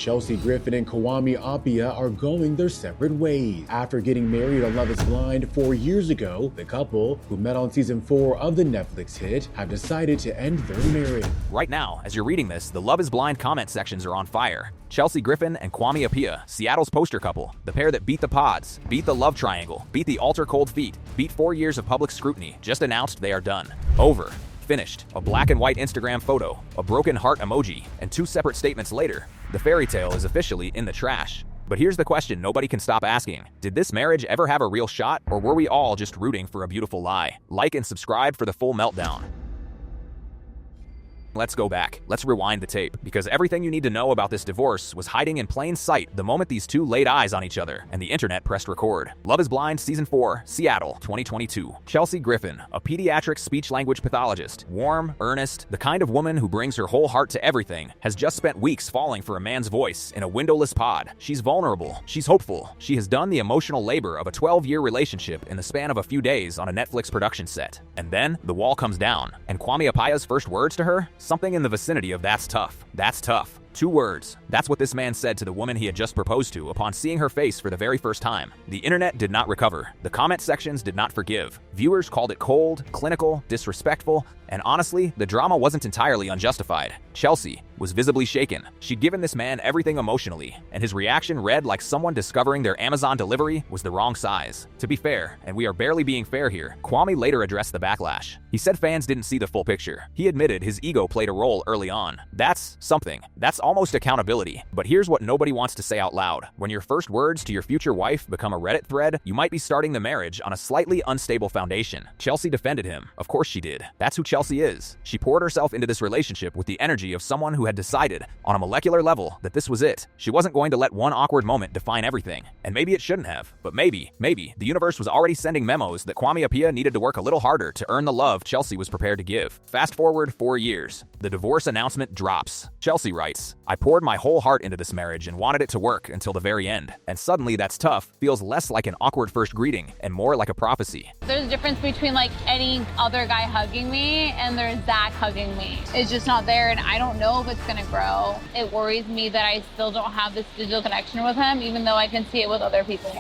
Chelsea Griffin and Kwame Appiah are going their separate ways. After getting married on Love is Blind 4 years ago, the couple, who met on season 4 of the Netflix hit, have decided to end their marriage. Right now, as you're reading this, the Love is Blind comment sections are on fire. Chelsea Griffin and Kwame Appiah, Seattle's poster couple, the pair that beat the pods, beat the love triangle, beat the altar cold feet, beat 4 years of public scrutiny, just announced they are done. Over. Finished. A black and white Instagram photo, a broken heart emoji, and 2 separate statements later, the fairy tale is officially in the trash. But here's the question nobody can stop asking. Did this marriage ever have a real shot, or were we all just rooting for a beautiful lie? Like and subscribe for the full meltdown. Let's go back. Let's rewind the tape, because everything you need to know about this divorce was hiding in plain sight the moment these two laid eyes on each other and the internet pressed record. Love is Blind Season 4, Seattle, 2022. Chelsea Griffin, a pediatric speech-language pathologist, warm, earnest, the kind of woman who brings her whole heart to everything, has just spent weeks falling for a man's voice in a windowless pod. She's vulnerable. She's hopeful. She has done the emotional labor of a 12-year relationship in the span of a few days on a Netflix production set. And then, the wall comes down, and Kwame Appiah's first words to her? Something in the vicinity of "that's tough. That's tough." 2 words. That's what this man said to the woman he had just proposed to upon seeing her face for the very first time. The internet did not recover. The comment sections did not forgive. Viewers called it cold, clinical, disrespectful, and honestly, the drama wasn't entirely unjustified. Chelsea was visibly shaken. She'd given this man everything emotionally, and his reaction read like someone discovering their Amazon delivery was the wrong size. To be fair, and we are barely being fair here, Kwame later addressed the backlash. He said fans didn't see the full picture. He admitted his ego played a role early on. That's something. That's almost accountability. But here's what nobody wants to say out loud. When your first words to your future wife become a Reddit thread, you might be starting the marriage on a slightly unstable foundation. Chelsea defended him. Of course she did. That's who Chelsea is. She poured herself into this relationship with the energy of someone who had decided, on a molecular level, that this was it. She wasn't going to let one awkward moment define everything. And maybe it shouldn't have. But maybe, the universe was already sending memos that Kwame Appiah needed to work a little harder to earn the love Chelsea was prepared to give. Fast forward 4 years. The divorce announcement drops. Chelsea writes, "I poured my whole heart into this marriage and wanted it to work until the very end. And suddenly that's tough feels less like an awkward first greeting and more like a prophecy." There's a difference between like any other guy hugging me and there's Zach hugging me. It's just not there, and I don't know if it's gonna grow. It worries me that I still don't have this digital connection with him, even though I can see it with other people.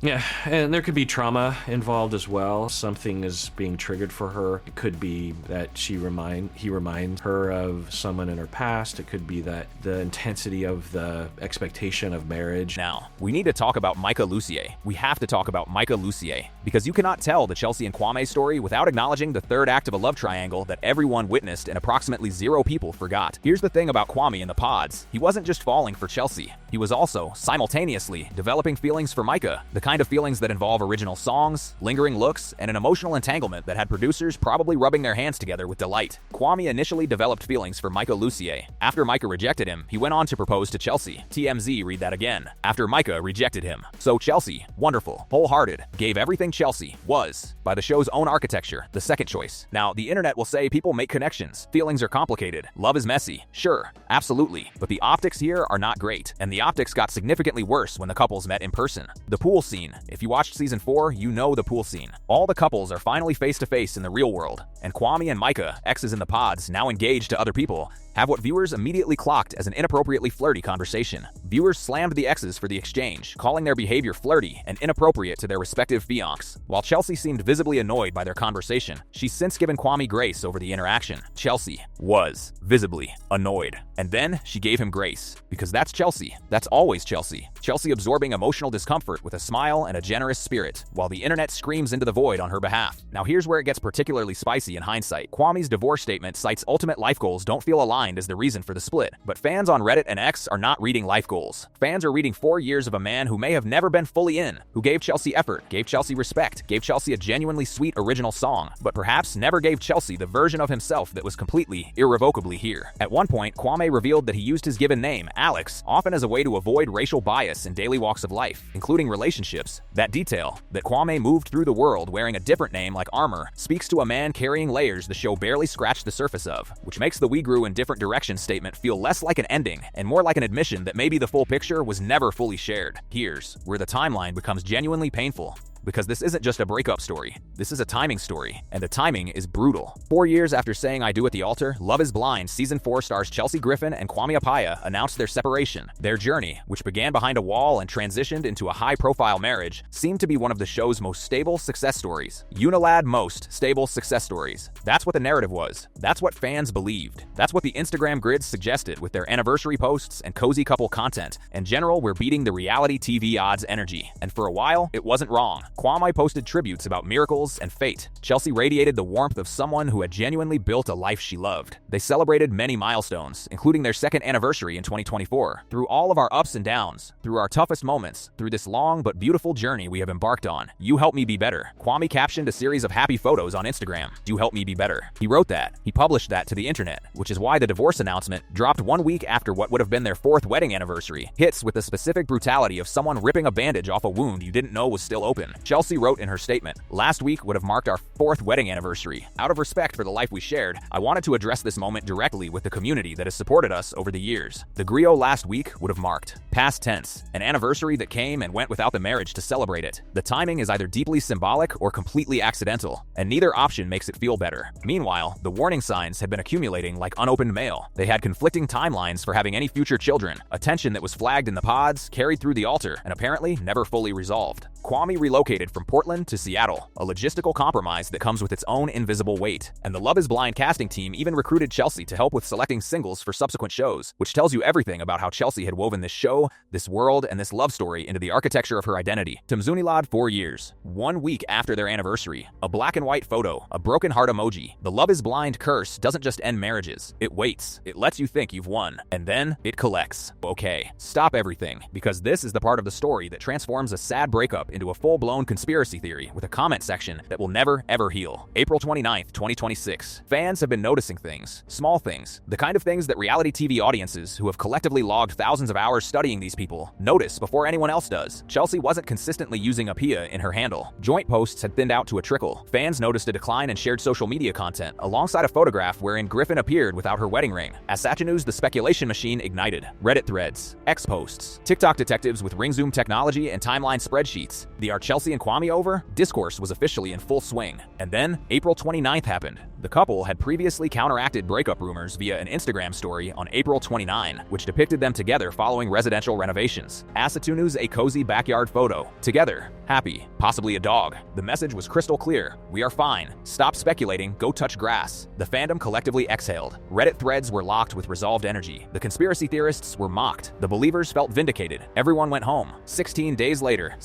Yeah, and there could be trauma involved as well. Something is being triggered for her. It could be that he reminds her of someone in her past. It could be that the intensity of the expectation of marriage. Now, we need to talk about Micah Lucier. We have to talk about Micah Lucier, because you cannot tell the Chelsea and Kwame story without acknowledging the third act of a love triangle that everyone witnessed and approximately 0 people forgot. Here's the thing about Kwame in the pods. He wasn't just falling for Chelsea. He was also, simultaneously, developing feelings for Micah, the kind of feelings that involve original songs, lingering looks, and an emotional entanglement that had producers probably rubbing their hands together with delight. Kwame initially developed feelings for Micah Lucier. After Micah rejected him, he went on to propose to Chelsea. TMZ, read that again. After Micah rejected him. So Chelsea, wonderful, wholehearted, gave everything Chelsea was, by the show's own architecture, the second choice. Now, the internet will say people make connections, feelings are complicated, love is messy. Sure, absolutely, but the optics here are not great, and the optics got significantly worse when the couples met in person. The pool scene. If you watched season 4, you know the pool scene. All the couples are finally face to face in the real world, and Kwame and Micah, exes in the pods, now engaged to other people, have what viewers immediately clocked as an inappropriately flirty conversation. Viewers slammed the exes for the exchange, calling their behavior flirty and inappropriate to their respective fiancés. While Chelsea seemed visibly annoyed by their conversation, she's since given Kwame grace over the interaction. Chelsea was visibly annoyed. And then she gave him grace, because that's Chelsea. That's always Chelsea. Chelsea absorbing emotional discomfort with a smile and a generous spirit, while the internet screams into the void on her behalf. Now here's where it gets particularly spicy in hindsight. Kwame's divorce statement cites ultimate life goals don't feel aligned as the reason for the split, but fans on Reddit and X are not reading life goals. Fans are reading 4 years of a man who may have never been fully in, who gave Chelsea effort, gave Chelsea respect, gave Chelsea a genuinely sweet original song, but perhaps never gave Chelsea the version of himself that was completely, irrevocably here. At one point, Kwame revealed that he used his given name, Alex, often as a way to avoid racial bias in daily walks of life, including relationships. That detail, that Kwame moved through the world wearing a different name like armor, speaks to a man carrying layers the show barely scratched the surface of, which makes the "we grew in different directions" statement feel less like an ending and more like an admission that maybe the full picture was never fully shared. Here's where the timeline becomes genuinely painful. because this isn't just a breakup story. This is a timing story, and the timing is brutal. 4 years after saying I do at the altar, Love is Blind Season 4 stars Chelsea Griffin and Kwame Appiah announced their separation. Their journey, which began behind a wall and transitioned into a high-profile marriage, seemed to be one of the show's most stable success stories. Unilad most stable success stories. That's what the narrative was. That's what fans believed. That's what the Instagram grids suggested with their anniversary posts and cozy couple content. In general, we're beating the reality TV odds energy. And for a while, it wasn't wrong. Kwame posted tributes about miracles and fate. Chelsea radiated the warmth of someone who had genuinely built a life she loved. They celebrated many milestones, including their second anniversary in 2024. Through all of our ups and downs, through our toughest moments, through this long but beautiful journey we have embarked on, you helped me be better. Kwame captioned a series of happy photos on Instagram. You helped me be better. He wrote that. He published that to the internet, which is why the divorce announcement dropped 1 week after what would have been their 4th wedding anniversary. Hits with the specific brutality of someone ripping a bandage off a wound you didn't know was still open. Chelsea wrote in her statement, "Last week would have marked our 4th wedding anniversary. Out of respect for the life we shared, I wanted to address this moment directly with the community that has supported us over the years. The griot last week would have marked, past tense, an anniversary that came and went without the marriage to celebrate it. The timing is either deeply symbolic or completely accidental, and neither option makes it feel better." Meanwhile, the warning signs had been accumulating like unopened mail. They had conflicting timelines for having any future children, a tension that was flagged in the pods, carried through the altar, and apparently never fully resolved. Kwame relocated from Portland to Seattle, a logistical compromise that comes with its own invisible weight. And the Love is Blind casting team even recruited Chelsea to help with selecting singles for subsequent shows, which tells you everything about how Chelsea had woven this show, this world, and this love story into the architecture of her identity. Tumzunilad 4 years. 1 week after their anniversary, a black and white photo, a broken heart emoji. The Love is Blind curse doesn't just end marriages. It waits. It lets you think you've won. And then it collects. Okay, stop everything, because this is the part of the story that transforms a sad breakup into a full-blown conspiracy theory with a comment section that will never, ever heal. April 29th, 2026. Fans have been noticing things. Small things. The kind of things that reality TV audiences, who have collectively logged thousands of hours studying these people, notice before anyone else does. Chelsea wasn't consistently using Apia in her handle. Joint posts had thinned out to a trickle. Fans noticed a decline in shared social media content, alongside a photograph wherein Griffin appeared without her wedding ring. As Sachanews, the speculation machine ignited. Reddit threads, X posts, TikTok detectives with ring zoom technology and timeline spreadsheets. The "Are Chelsea and Kwame over?" discourse was officially in full swing. And then, April 29th happened. The couple had previously counteracted breakup rumors via an Instagram story on April 29, which depicted them together following residential renovations. Asatunu's a cozy backyard photo. Together. Happy. Possibly a dog. The message was crystal clear. We are fine. Stop speculating. Go touch grass. The fandom collectively exhaled. Reddit threads were locked with resolved energy. The conspiracy theorists were mocked. The believers felt vindicated. Everyone went home. 16 days later,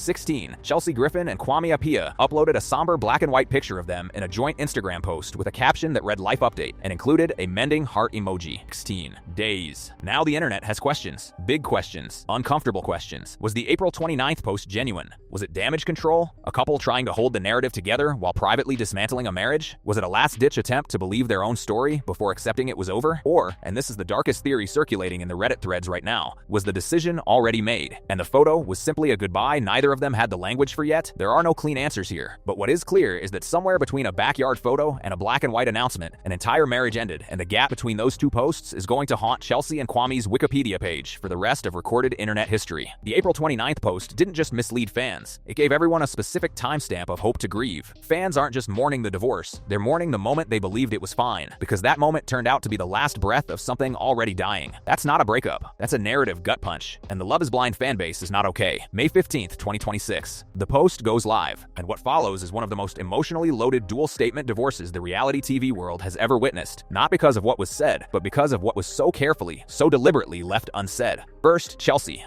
Chelsea Griffin and Kwame Apia uploaded a somber black and white picture of them in a joint Instagram post with a caption that read "Life Update" and included a mending heart emoji. 16 days. Now the internet has questions. Big questions. Uncomfortable questions. Was the April 29th post genuine? Was it damage control? A couple trying to hold the narrative together while privately dismantling a marriage? Was it a last-ditch attempt to believe their own story before accepting it was over? Or, and this is the darkest theory circulating in the Reddit threads right now, was the decision already made, and the photo was simply a goodbye neither of them had the language for yet? There are no clean answers here, but what is clear is that somewhere between a backyard photo and a black and white announcement, an entire marriage ended, and the gap between those two posts is going to haunt Chelsea and Kwame's Wikipedia page for the rest of recorded internet history. The April 29th post didn't just mislead fans, it gave everyone a specific timestamp of hope to grieve. Fans aren't just mourning the divorce, they're mourning the moment they believed it was fine, because that moment turned out to be the last breath of something already dying. That's not a breakup, that's a narrative gut punch, and the Love is Blind fanbase is not okay. May 15th, 2026. The post goes live, and what follows is one of the most emotionally loaded dual-statement divorces the reality TV world has ever witnessed, not because of what was said, but because of what was so carefully, so deliberately left unsaid. First, Chelsea,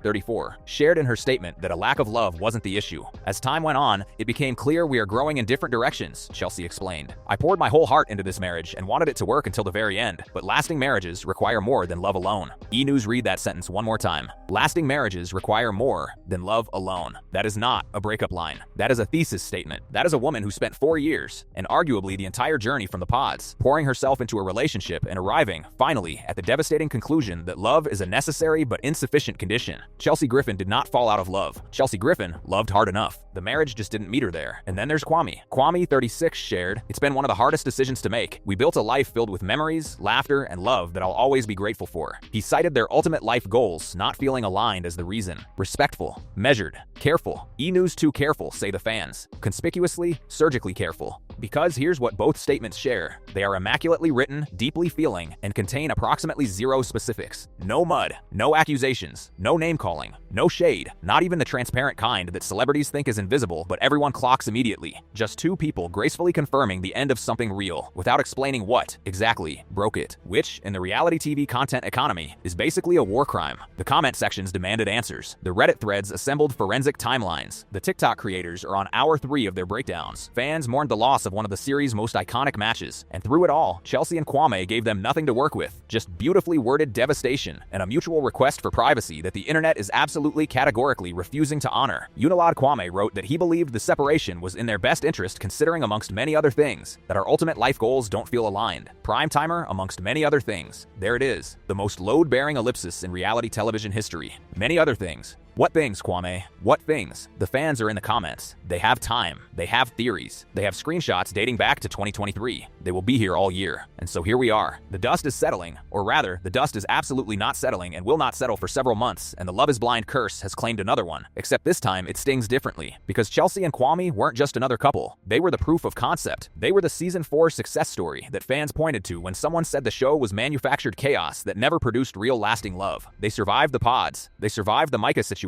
34, shared in her statement that a lack of love wasn't the issue. As time went on, it became clear we are growing in different directions, Chelsea explained. I poured my whole heart into this marriage and wanted it to work until the very end, but lasting marriages require more than love alone. E-News read that sentence one more time. Lasting marriages require more than love alone. That is not a breakup line. That is a thesis statement. That is a woman who spent 4 years, and arguably the entire entire journey from the pods, pouring herself into a relationship and arriving, finally, at the devastating conclusion that love is a necessary but insufficient condition. Chelsea Griffin did not fall out of love. Chelsea Griffin loved hard enough. The marriage just didn't meet her there. And then there's Kwame. Kwame, 36, shared, "It's been one of the hardest decisions to make. We built a life filled with memories, laughter, and love that I'll always be grateful for." He cited their ultimate life goals not feeling aligned as the reason. Respectful, measured, careful. E-News too careful, say the fans. Conspicuously, surgically careful. Because here's what both statements share. They are immaculately written, deeply feeling, and contain approximately zero specifics. No mud, no accusations, no name-calling, no shade, not even the transparent kind that celebrities think is invisible but everyone clocks immediately. Just two people gracefully confirming the end of something real, without explaining what, exactly, broke it. Which, in the reality TV content economy, is basically a war crime. The comment sections demanded answers. The Reddit threads assembled forensic timelines. The TikTok creators are on hour 3 of their breakdowns. Fans mourned the loss of one of the series' most iconic matches. And through it all, Chelsea and Kwame gave them nothing to work with. Just beautifully worded devastation and a mutual request for privacy that the internet is absolutely categorically refusing to honor. Unilad Kwame wrote that he believed the separation was in their best interest considering amongst many other things, that our ultimate life goals don't feel aligned. Prime timer amongst many other things. There it is. The most load-bearing ellipsis in reality television history. Many other things. What things, Kwame? What things? The fans are in the comments. They have time. They have theories. They have screenshots dating back to 2023. They will be here all year. And so here we are. The dust is settling, or rather, the dust is absolutely not settling and will not settle for several months, and the Love is Blind curse has claimed another one. Except this time, it stings differently. Because Chelsea and Kwame weren't just another couple. They were the proof of concept. They were the Season 4 success story that fans pointed to when someone said the show was manufactured chaos that never produced real lasting love. They survived the pods. They survived the Micah situation.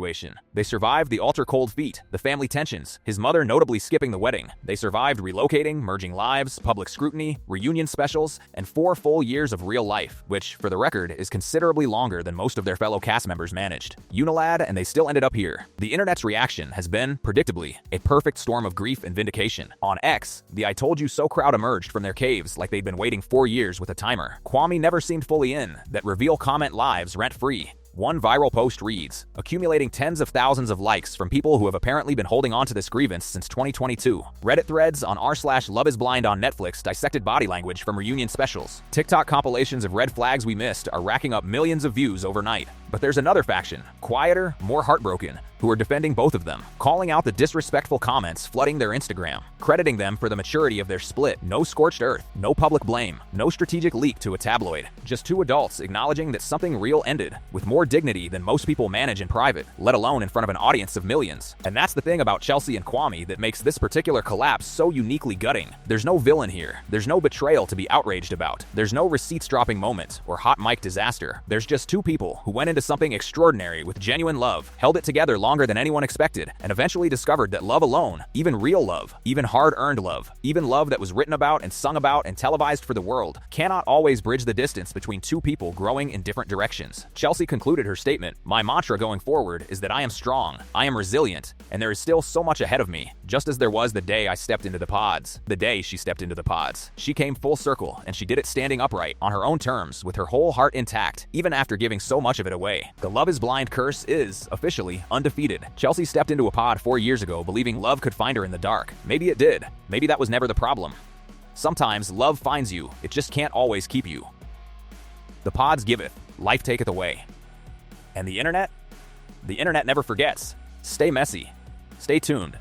They survived the ultra-cold feet, the family tensions, his mother notably skipping the wedding. They survived relocating, merging lives, public scrutiny, reunion specials, and 4 full years of real life, which, for the record, is considerably longer than most of their fellow cast members managed. Unilad, and they still ended up here. The internet's reaction has been, predictably, a perfect storm of grief and vindication. On X, the I told you so crowd emerged from their caves like they'd been waiting 4 years with a timer. Kwame never seemed fully in, that reveal comment lives rent-free. One viral post reads, accumulating tens of thousands of likes from people who have apparently been holding on to this grievance since 2022. Reddit threads on r/loveisblind on Netflix dissected body language from reunion specials. TikTok compilations of red flags we missed are racking up millions of views overnight. But there's another faction, quieter, more heartbroken, who are defending both of them, calling out the disrespectful comments flooding their Instagram, crediting them for the maturity of their split. No scorched earth, no public blame, no strategic leak to a tabloid. Just two adults acknowledging that something real ended, with more dignity than most people manage in private, let alone in front of an audience of millions. And that's the thing about Chelsea and Kwame that makes this particular collapse so uniquely gutting. There's no villain here. There's no betrayal to be outraged about. There's no receipts-dropping moment or hot mic disaster. There's just two people who went into something extraordinary with genuine love, held it together longer than anyone expected, and eventually discovered that love alone, even real love, even hard-earned love, even love that was written about and sung about and televised for the world, cannot always bridge the distance between two people growing in different directions. Chelsea concluded her statement, "My mantra going forward is that I am strong, I am resilient, and there is still so much ahead of me, just as there was the day I stepped into the pods." The day she stepped into the pods. She came full circle, and she did it standing upright, on her own terms, with her whole heart intact, even after giving so much of it away. The Love is Blind curse is, officially, undefeated. Chelsea stepped into a pod 4 years ago believing love could find her in the dark. Maybe it did. Maybe that was never the problem. Sometimes love finds you, it just can't always keep you. The pods giveth, life taketh away. And the internet? The internet never forgets. Stay messy. Stay tuned.